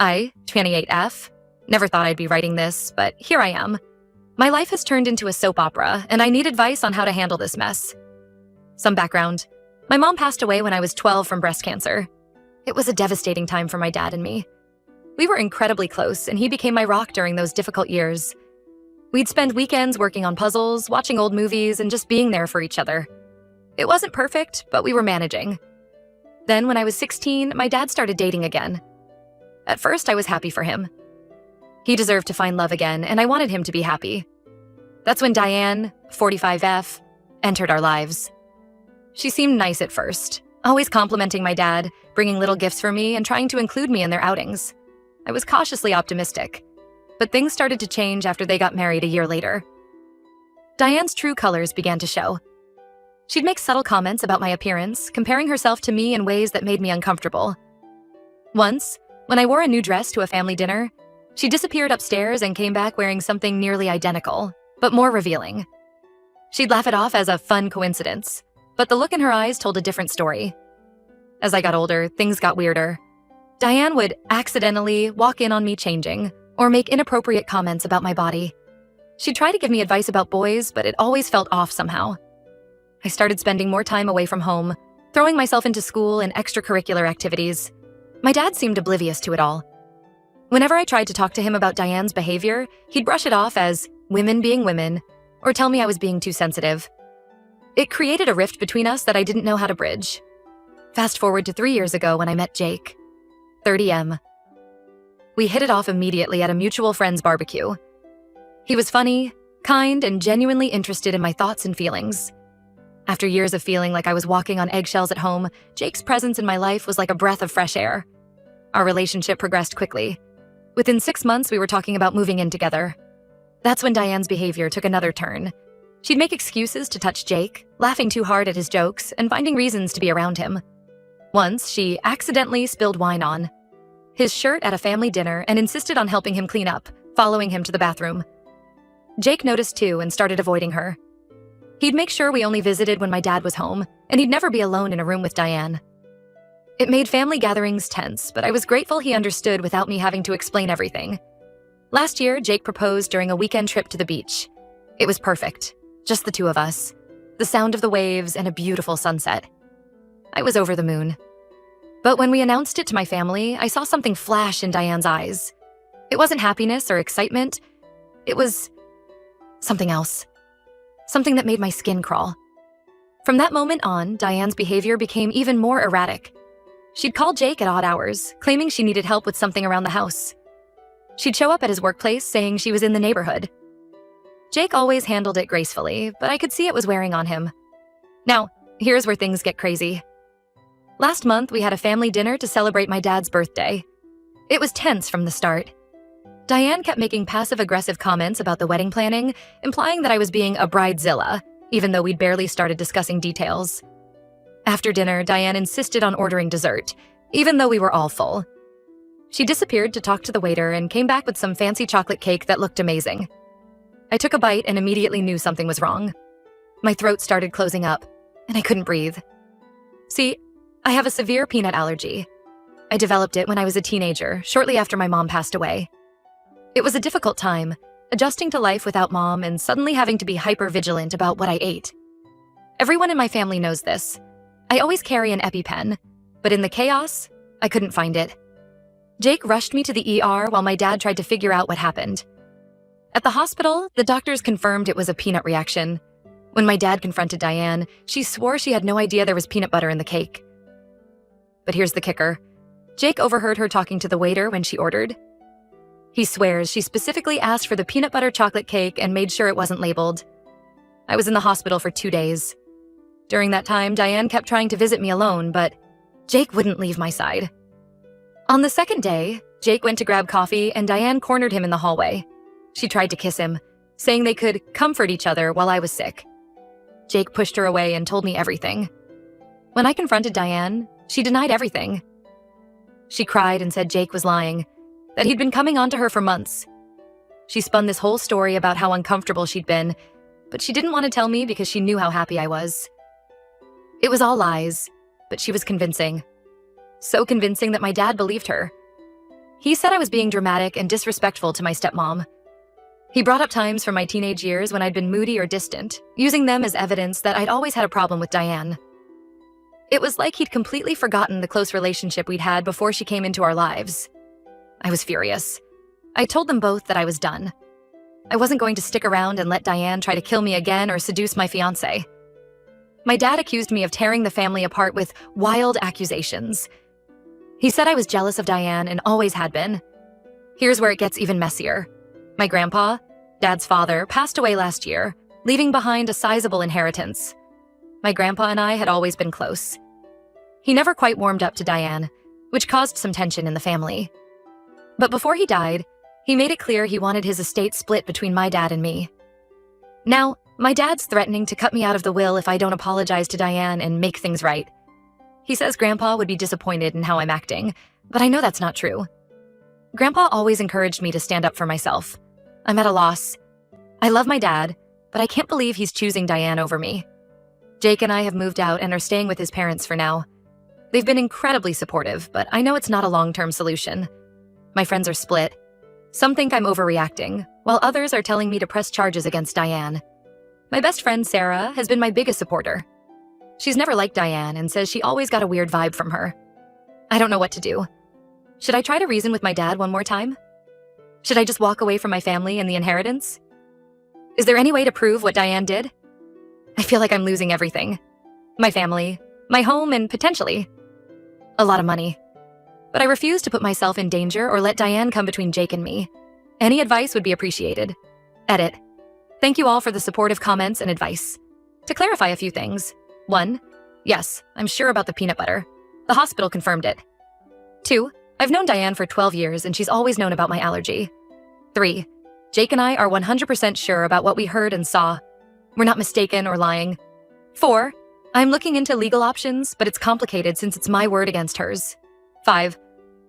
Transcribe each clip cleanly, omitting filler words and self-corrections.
I, 28F, never thought I'd be writing this, but here I am. My life has turned into a soap opera, and I need advice on how to handle this mess. Some background. My mom passed away when I was 12 from breast cancer. It was a devastating time for my dad and me. We were incredibly close, and he became my rock during those difficult years. We'd spend weekends working on puzzles, watching old movies, and just being there for each other. It wasn't perfect, but we were managing. Then, when I was 16, my dad started dating again. At first, I was happy for him. He deserved to find love again, and I wanted him to be happy. That's when Diane, 45F, entered our lives. She seemed nice at first, always complimenting my dad, bringing little gifts for me, and trying to include me in their outings. I was cautiously optimistic, but things started to change after they got married a year later. Diane's true colors began to show. She'd make subtle comments about my appearance, comparing herself to me in ways that made me uncomfortable. Once, when I wore a new dress to a family dinner, she disappeared upstairs and came back wearing something nearly identical, but more revealing. She'd laugh it off as a fun coincidence, but the look in her eyes told a different story. As I got older, things got weirder. Diane would accidentally walk in on me changing, or make inappropriate comments about my body. She'd try to give me advice about boys, but it always felt off somehow. I started spending more time away from home, throwing myself into school and extracurricular activities. My dad seemed oblivious to it all. Whenever I tried to talk to him about Diane's behavior, he'd brush it off as women being women, or tell me I was being too sensitive. It created a rift between us that I didn't know how to bridge. Fast forward to 3 years ago when I met Jake, 30M. We hit it off immediately at a mutual friend's barbecue. He was funny, kind, and genuinely interested in my thoughts and feelings. After years of feeling like I was walking on eggshells at home, Jake's presence in my life was like a breath of fresh air. Our relationship progressed quickly. Within 6 months, we were talking about moving in together. That's when Diane's behavior took another turn. She'd make excuses to touch Jake, laughing too hard at his jokes and finding reasons to be around him. Once, she accidentally spilled wine on his shirt at a family dinner and insisted on helping him clean up, following him to the bathroom. Jake noticed too and started avoiding her. He'd make sure we only visited when my dad was home, and he'd never be alone in a room with Diane. It made family gatherings tense, but I was grateful he understood without me having to explain everything. Last year, Jake proposed during a weekend trip to the beach. It was perfect, just the two of us, the sound of the waves and a beautiful sunset. I was over the moon. But when we announced it to my family, I saw something flash in Diane's eyes. It wasn't happiness or excitement. It was something else. Something that made my skin crawl. From that moment on, Diane's behavior became even more erratic. She'd call Jake at odd hours, claiming she needed help with something around the house. She'd show up at his workplace saying she was in the neighborhood. Jake always handled it gracefully, but I could see it was wearing on him. Now, here's where things get crazy. Last month, we had a family dinner to celebrate my dad's birthday. It was tense from the start. Diane kept making passive-aggressive comments about the wedding planning, implying that I was being a bridezilla, even though we'd barely started discussing details. After dinner, Diane insisted on ordering dessert, even though we were all full. She disappeared to talk to the waiter and came back with some fancy chocolate cake that looked amazing. I took a bite and immediately knew something was wrong. My throat started closing up, and I couldn't breathe. See, I have a severe peanut allergy. I developed it when I was a teenager, shortly after my mom passed away. It was a difficult time, adjusting to life without mom and suddenly having to be hyper-vigilant about what I ate. Everyone in my family knows this. I always carry an EpiPen, but in the chaos, I couldn't find it. Jake rushed me to the ER while my dad tried to figure out what happened. At the hospital, the doctors confirmed it was a peanut reaction. When my dad confronted Diane, she swore she had no idea there was peanut butter in the cake. But here's the kicker. Jake overheard her talking to the waiter when she ordered. He swears she specifically asked for the peanut butter chocolate cake and made sure it wasn't labeled. I was in the hospital for 2 days. During that time, Diane kept trying to visit me alone, but Jake wouldn't leave my side. On the second day, Jake went to grab coffee and Diane cornered him in the hallway. She tried to kiss him, saying they could comfort each other while I was sick. Jake pushed her away and told me everything. When I confronted Diane, she denied everything. She cried and said Jake was lying, that he'd been coming on to her for months. She spun this whole story about how uncomfortable she'd been, but she didn't want to tell me because she knew how happy I was. It was all lies, but she was convincing. So convincing that my dad believed her. He said I was being dramatic and disrespectful to my stepmom. He brought up times from my teenage years when I'd been moody or distant, using them as evidence that I'd always had a problem with Diane. It was like he'd completely forgotten the close relationship we'd had before she came into our lives. I was furious. I told them both that I was done. I wasn't going to stick around and let Diane try to kill me again or seduce my fiancé. My dad accused me of tearing the family apart with wild accusations. He said I was jealous of Diane and always had been. Here's where it gets even messier. My grandpa, Dad's father, passed away last year, leaving behind a sizable inheritance. My grandpa and I had always been close. He never quite warmed up to Diane, which caused some tension in the family. But before he died, he made it clear he wanted his estate split between my dad and me. Now, my dad's threatening to cut me out of the will if I don't apologize to Diane and make things right. He says Grandpa would be disappointed in how I'm acting, but I know that's not true. Grandpa always encouraged me to stand up for myself. I'm at a loss. I love my dad, but I can't believe he's choosing Diane over me. Jake and I have moved out and are staying with his parents for now. They've been incredibly supportive, but I know it's not a long-term solution. My friends are split. Some think I'm overreacting, while others are telling me to press charges against Diane. My best friend, Sarah, has been my biggest supporter. She's never liked Diane and says she always got a weird vibe from her. I don't know what to do. Should I try to reason with my dad one more time? Should I just walk away from my family and the inheritance? Is there any way to prove what Diane did? I feel like I'm losing everything. My family, my home, and potentially a lot of money. But I refuse to put myself in danger or let Diane come between Jake and me. Any advice would be appreciated. Edit. Thank you all for the supportive comments and advice. To clarify a few things. 1. Yes, I'm sure about the peanut butter. The hospital confirmed it. 2. I've known Diane for 12 years and she's always known about my allergy. 3. Jake and I are 100% sure about what we heard and saw. We're not mistaken or lying. 4. I'm looking into legal options, but it's complicated since it's my word against hers. 5.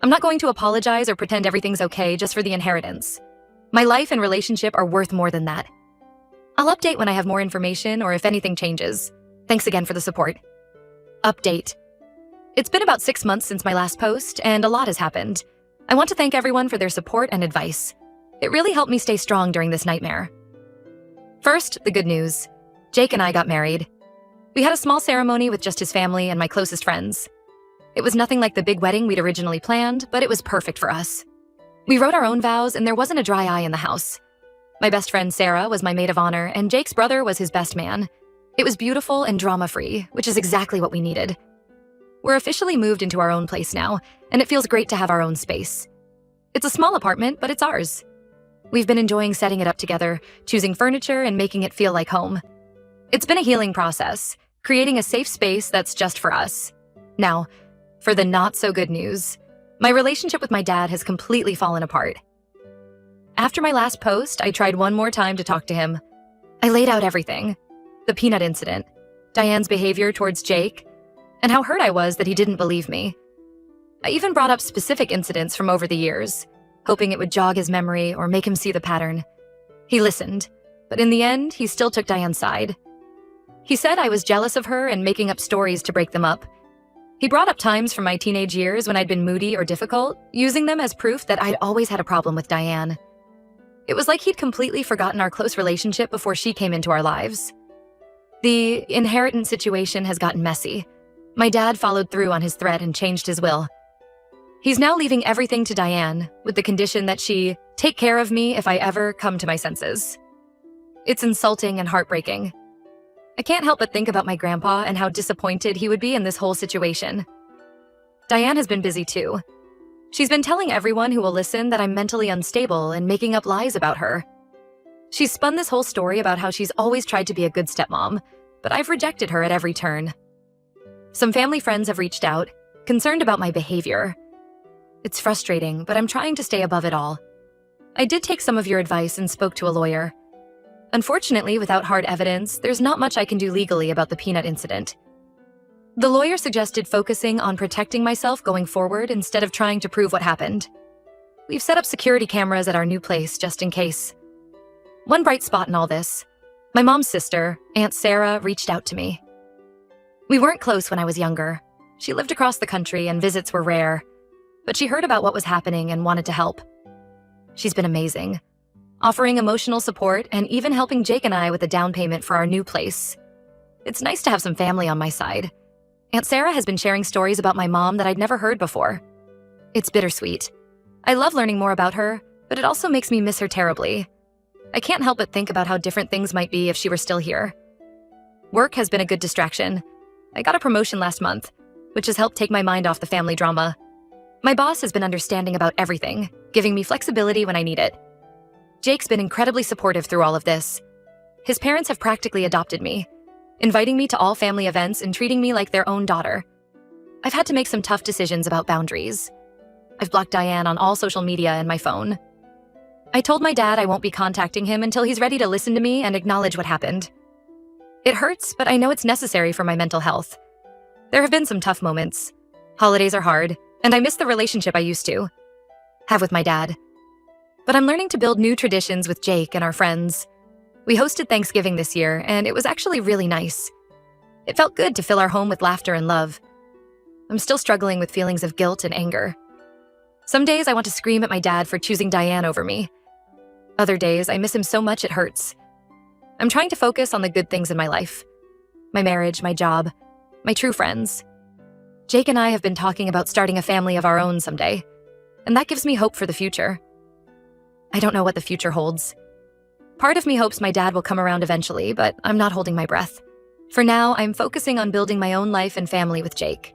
I'm not going to apologize or pretend everything's okay just for the inheritance. My life and relationship are worth more than that. I'll update when I have more information or if anything changes. Thanks again for the support. Update. It's been about 6 months since my last post, and a lot has happened. I want to thank everyone for their support and advice. It really helped me stay strong during this nightmare. First, the good news. Jake and I got married. We had a small ceremony with just his family and my closest friends. It was nothing like the big wedding we'd originally planned, but it was perfect for us. We wrote our own vows, and there wasn't a dry eye in the house. My best friend Sarah was my maid of honor, and Jake's brother was his best man. It was beautiful and drama-free, which is exactly what we needed. We're officially moved into our own place now, and it feels great to have our own space. It's a small apartment, but it's ours. We've been enjoying setting it up together, choosing furniture, and making it feel like home. It's been a healing process, creating a safe space that's just for us. Now, for the not-so-good news, my relationship with my dad has completely fallen apart. After my last post, I tried one more time to talk to him. I laid out everything. The peanut incident, Diane's behavior towards Jake, and how hurt I was that he didn't believe me. I even brought up specific incidents from over the years, hoping it would jog his memory or make him see the pattern. He listened, but in the end, he still took Diane's side. He said I was jealous of her and making up stories to break them up. He brought up times from my teenage years when I'd been moody or difficult, using them as proof that I'd always had a problem with Diane. It was like he'd completely forgotten our close relationship before she came into our lives. The inheritance situation has gotten messy. My dad followed through on his threat and changed his will. He's now leaving everything to Diane, with the condition that she take care of me if I ever come to my senses. It's insulting and heartbreaking. I can't help but think about my grandpa and how disappointed he would be in this whole situation. Diane has been busy too. She's been telling everyone who will listen that I'm mentally unstable and making up lies about her. She's spun this whole story about how she's always tried to be a good stepmom, but I've rejected her at every turn. Some family friends have reached out, concerned about my behavior. It's frustrating, but I'm trying to stay above it all. I did take some of your advice and spoke to a lawyer. Unfortunately, without hard evidence, there's not much I can do legally about the peanut incident. The lawyer suggested focusing on protecting myself going forward instead of trying to prove what happened. We've set up security cameras at our new place just in case. One bright spot in all this, my mom's sister, Aunt Sarah, reached out to me. We weren't close when I was younger. She lived across the country and visits were rare. but she heard about what was happening and wanted to help. She's been amazing, offering emotional support and even helping Jake and I with a down payment for our new place. It's nice to have some family on my side. Aunt Sarah has been sharing stories about my mom that I'd never heard before. It's bittersweet. I love learning more about her, but it also makes me miss her terribly. I can't help but think about how different things might be if she were still here. Work has been a good distraction. I got a promotion last month, which has helped take my mind off the family drama. My boss has been understanding about everything, giving me flexibility when I need it. Jake's been incredibly supportive through all of this. His parents have practically adopted me, inviting me to all family events and treating me like their own daughter. I've had to make some tough decisions about boundaries. I've blocked Diane on all social media and my phone. I told my dad I won't be contacting him until he's ready to listen to me and acknowledge what happened. It hurts, but I know it's necessary for my mental health. There have been some tough moments. Holidays are hard, and I miss the relationship I used to have with my dad. But I'm learning to build new traditions with Jake and our friends. We hosted Thanksgiving this year, and it was actually really nice. It felt good to fill our home with laughter and love. I'm still struggling with feelings of guilt and anger. Some days I want to scream at my dad for choosing Diane over me. Other days I miss him so much it hurts. I'm trying to focus on the good things in my life. My marriage, my job, my true friends. Jake and I have been talking about starting a family of our own someday, and that gives me hope for the future. I don't know what the future holds. Part of me hopes my dad will come around eventually, but I'm not holding my breath. For now, I'm focusing on building my own life and family with Jake.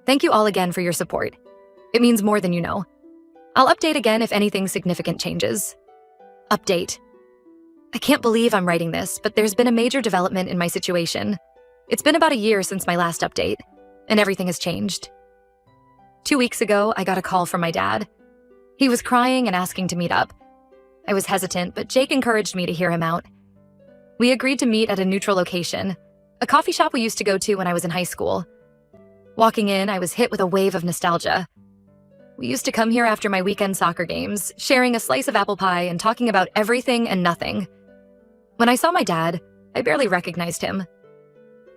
Thank you all again for your support. It means more than you know. I'll update again if anything significant changes. Update. I can't believe I'm writing this, but there's been a major development in my situation. It's been about a year since my last update, and everything has changed. 2 weeks ago, I got a call from my dad. He was crying and asking to meet up. I was hesitant, but Jake encouraged me to hear him out. We agreed to meet at a neutral location, a coffee shop we used to go to when I was in high school. Walking in, I was hit with a wave of nostalgia. We used to come here after my weekend soccer games, sharing a slice of apple pie and talking about everything and nothing. When I saw my dad, I barely recognized him.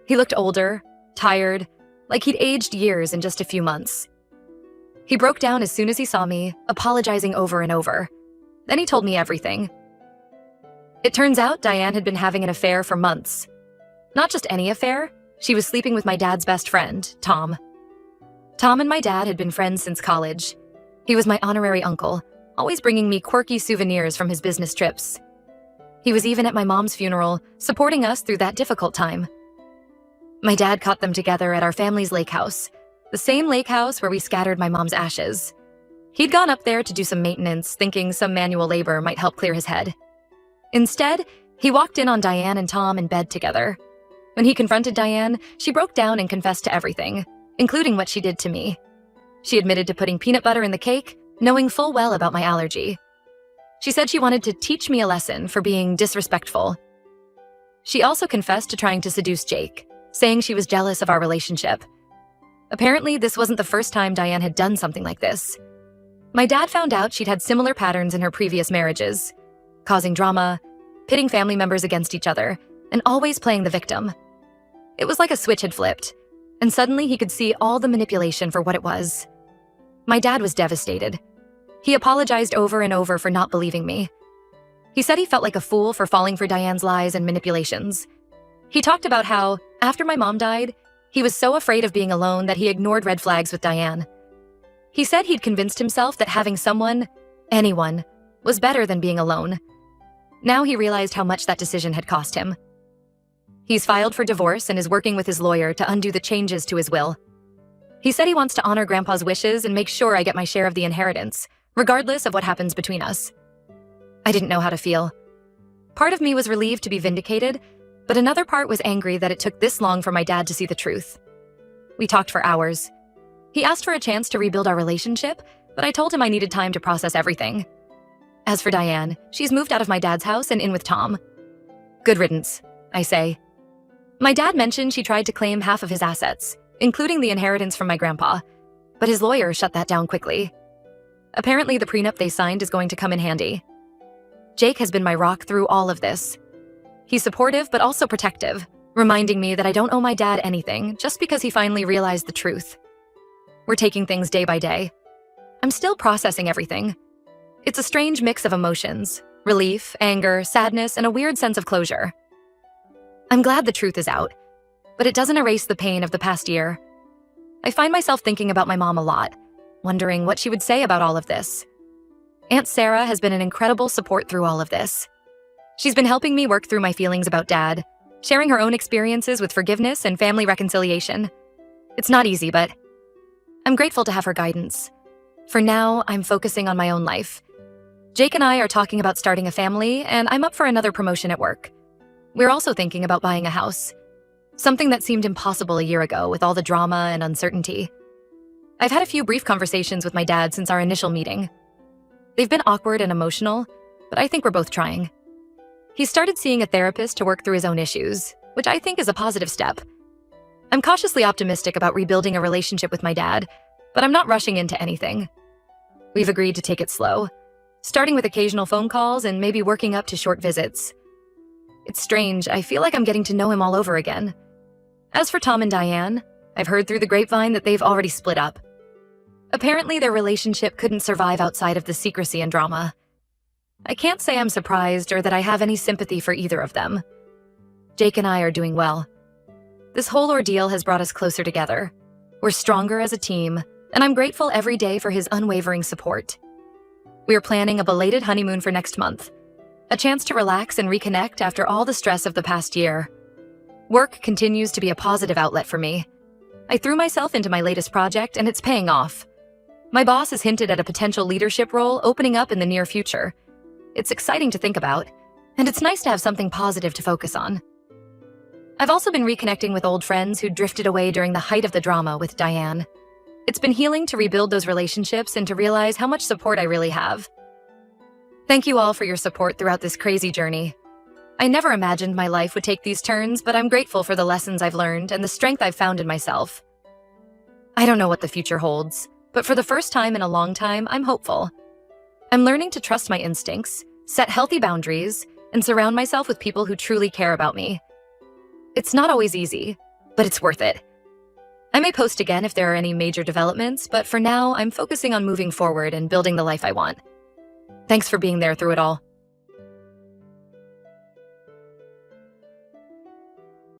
He looked older, tired, like he'd aged years in just a few months. He broke down as soon as he saw me, apologizing over and over. Then he told me everything. It turns out Diane had been having an affair for months. Not just any affair, she was sleeping with my dad's best friend, Tom. Tom and my dad had been friends since college. He was my honorary uncle, always bringing me quirky souvenirs from his business trips. He was even at my mom's funeral, supporting us through that difficult time. My dad caught them together at our family's lake house, the same lake house where we scattered my mom's ashes. He'd gone up there to do some maintenance, thinking some manual labor might help clear his head. Instead, he walked in on Diane and Tom in bed together. When he confronted Diane, she broke down and confessed to everything, including what she did to me. She admitted to putting peanut butter in the cake, knowing full well about my allergy. She said she wanted to teach me a lesson for being disrespectful. She also confessed to trying to seduce Jake, saying she was jealous of our relationship. Apparently, this wasn't the first time Diane had done something like this. My dad found out she'd had similar patterns in her previous marriages, causing drama, pitting family members against each other, and always playing the victim. It was like a switch had flipped, and suddenly he could see all the manipulation for what it was. My dad was devastated. He apologized over and over for not believing me. He said he felt like a fool for falling for Diane's lies and manipulations. He talked about how, after my mom died, he was so afraid of being alone that he ignored red flags with Diane. He said he'd convinced himself that having someone, anyone, was better than being alone. Now he realized how much that decision had cost him. He's filed for divorce and is working with his lawyer to undo the changes to his will. He said he wants to honor Grandpa's wishes and make sure I get my share of the inheritance, regardless of what happens between us. I didn't know how to feel. Part of me was relieved to be vindicated, but another part was angry that it took this long for my dad to see the truth. We talked for hours. He asked for a chance to rebuild our relationship, but I told him I needed time to process everything. As for Diane, she's moved out of my dad's house and in with Tom. Good riddance, I say. My dad mentioned she tried to claim half of his assets, including the inheritance from my grandpa, but his lawyer shut that down quickly. Apparently, the prenup they signed is going to come in handy. Jake has been my rock through all of this. He's supportive but also protective, reminding me that I don't owe my dad anything just because he finally realized the truth. We're taking things day by day. I'm still processing everything. It's a strange mix of emotions: relief, anger, sadness, and a weird sense of closure. I'm glad the truth is out, but it doesn't erase the pain of the past year. I find myself thinking about my mom a lot, wondering what she would say about all of this. Aunt Sarah has been an incredible support through all of this. She's been helping me work through my feelings about Dad, sharing her own experiences with forgiveness and family reconciliation. It's not easy, but I'm grateful to have her guidance. For now, I'm focusing on my own life. Jake and I are talking about starting a family, and I'm up for another promotion at work. We're also thinking about buying a house, something that seemed impossible a year ago with all the drama and uncertainty. I've had a few brief conversations with my dad since our initial meeting. They've been awkward and emotional, but I think we're both trying. He started seeing a therapist to work through his own issues, which I think is a positive step. I'm cautiously optimistic about rebuilding a relationship with my dad, but I'm not rushing into anything. We've agreed to take it slow, starting with occasional phone calls and maybe working up to short visits. It's strange, I feel like I'm getting to know him all over again. As for Tom and Diane, I've heard through the grapevine that they've already split up. Apparently, their relationship couldn't survive outside of the secrecy and drama. I can't say I'm surprised or that I have any sympathy for either of them. Jake and I are doing well. This whole ordeal has brought us closer together. We're stronger as a team, and I'm grateful every day for his unwavering support. We are planning a belated honeymoon for next month, a chance to relax and reconnect after all the stress of the past year. Work continues to be a positive outlet for me. I threw myself into my latest project, and it's paying off. My boss has hinted at a potential leadership role opening up in the near future. It's exciting to think about, and it's nice to have something positive to focus on. I've also been reconnecting with old friends who drifted away during the height of the drama with Diane. It's been healing to rebuild those relationships and to realize how much support I really have. Thank you all for your support throughout this crazy journey. I never imagined my life would take these turns, but I'm grateful for the lessons I've learned and the strength I've found in myself. I don't know what the future holds, but for the first time in a long time, I'm hopeful. I'm learning to trust my instincts, set healthy boundaries, and surround myself with people who truly care about me. It's not always easy, but it's worth it. I may post again if there are any major developments, but for now, I'm focusing on moving forward and building the life I want. Thanks for being there through it all.